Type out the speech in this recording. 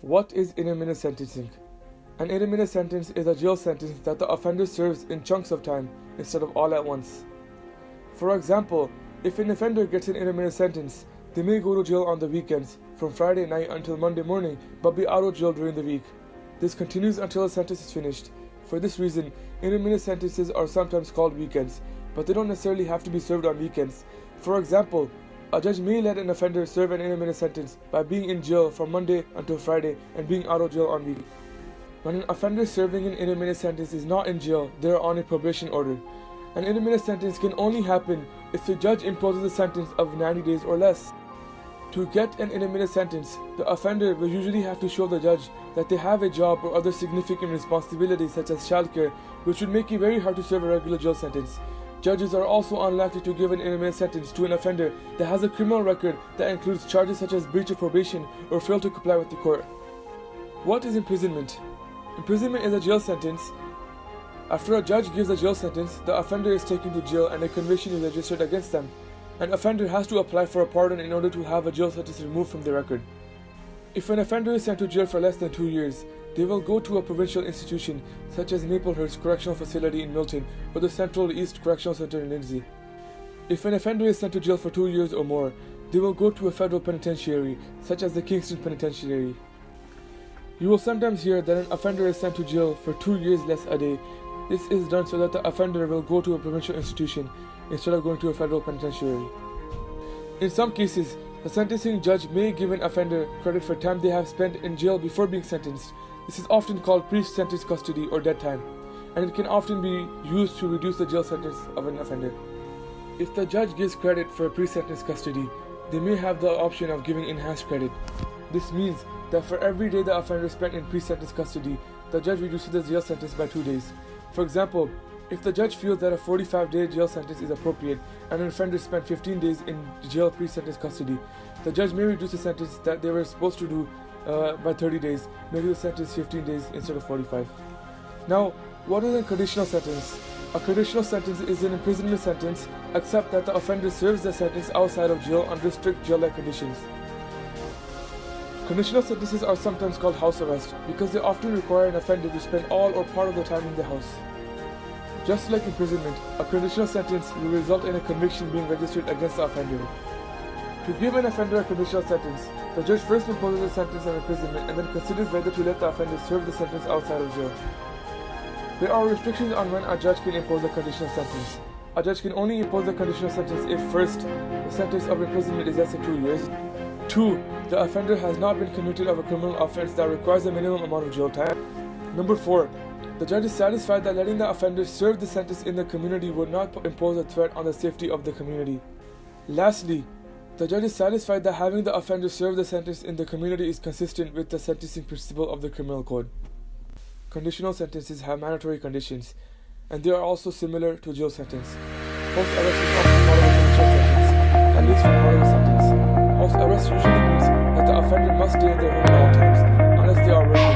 What is intermittent sentencing? An intermittent sentence is a jail sentence that the offender serves in chunks of time instead of all at once. For example, if an offender gets an intermittent sentence, they may go to jail on the weekends from Friday night until Monday morning but be out of jail during the week. This continues until a sentence is finished. For this reason, intermittent sentences are sometimes called weekends, but they don't necessarily have to be served on weekends. For example, a judge may let an offender serve an intermittent sentence by being in jail from Monday until Friday and being out of jail on weekends. When an offender serving an intermittent sentence is not in jail, they are on a probation order. An intermittent sentence can only happen if the judge imposes a sentence of 90 days or less. To get an intermittent sentence, the offender will usually have to show the judge that they have a job or other significant responsibilities such as childcare, which would make it very hard to serve a regular jail sentence. Judges are also unlikely to give an intermittent sentence to an offender that has a criminal record that includes charges such as breach of probation or fail to comply with the court. What is imprisonment? Imprisonment is a jail sentence. After a judge gives a jail sentence, the offender is taken to jail and a conviction is registered against them. An offender has to apply for a pardon in order to have a jail sentence removed from their record. If an offender is sent to jail for less than 2 years, they will go to a provincial institution such as Maplehurst Correctional Facility in Milton or the Central East Correctional Center in Lindsay. If an offender is sent to jail for 2 years or more, they will go to a federal penitentiary such as the Kingston Penitentiary. You will sometimes hear that an offender is sent to jail for 2 years less a day. This is done so that the offender will go to a provincial institution instead of going to a federal penitentiary. In some cases, the sentencing judge may give an offender credit for time they have spent in jail before being sentenced. This is often called pre-sentence custody or dead time, and it can often be used to reduce the jail sentence of an offender. If the judge gives credit for pre-sentence custody, they may have the option of giving enhanced credit. This means that for every day the offender spent in pre-sentence custody, the judge reduces the jail sentence by 2 days. For example, if the judge feels that a 45-day jail sentence is appropriate and an offender spent 15 days in jail pre-sentence custody, the judge may reduce the sentence that they were supposed to do by 30 days, making the sentence 15 days instead of 45. Now, what is a conditional sentence? A conditional sentence is an imprisonment sentence, except that the offender serves the sentence outside of jail under strict jail-like conditions. Conditional sentences are sometimes called house arrest because they often require an offender to spend all or part of the time in the house. Just like imprisonment, a conditional sentence will result in a conviction being registered against the offender. To give an offender a conditional sentence, the judge first imposes a sentence of imprisonment and then considers whether to let the offender serve the sentence outside of jail. There are restrictions on when a judge can impose a conditional sentence. A judge can only impose a conditional sentence if first, the sentence of imprisonment is less than 2 years. 2. The offender has not been convicted of a criminal offense that requires a minimum amount of jail time. Number 4. The judge is satisfied that letting the offender serve the sentence in the community would not impose a threat on the safety of the community. Lastly, the judge is satisfied that having the offender serve the sentence in the community is consistent with the sentencing principle of the criminal code. Conditional sentences have mandatory conditions, and they are also similar to jail sentence. House arrest is often followed with a jail sentence, at least for part of a sentence. House arrest usually means that the offender must stay in their home at all times, unless they are working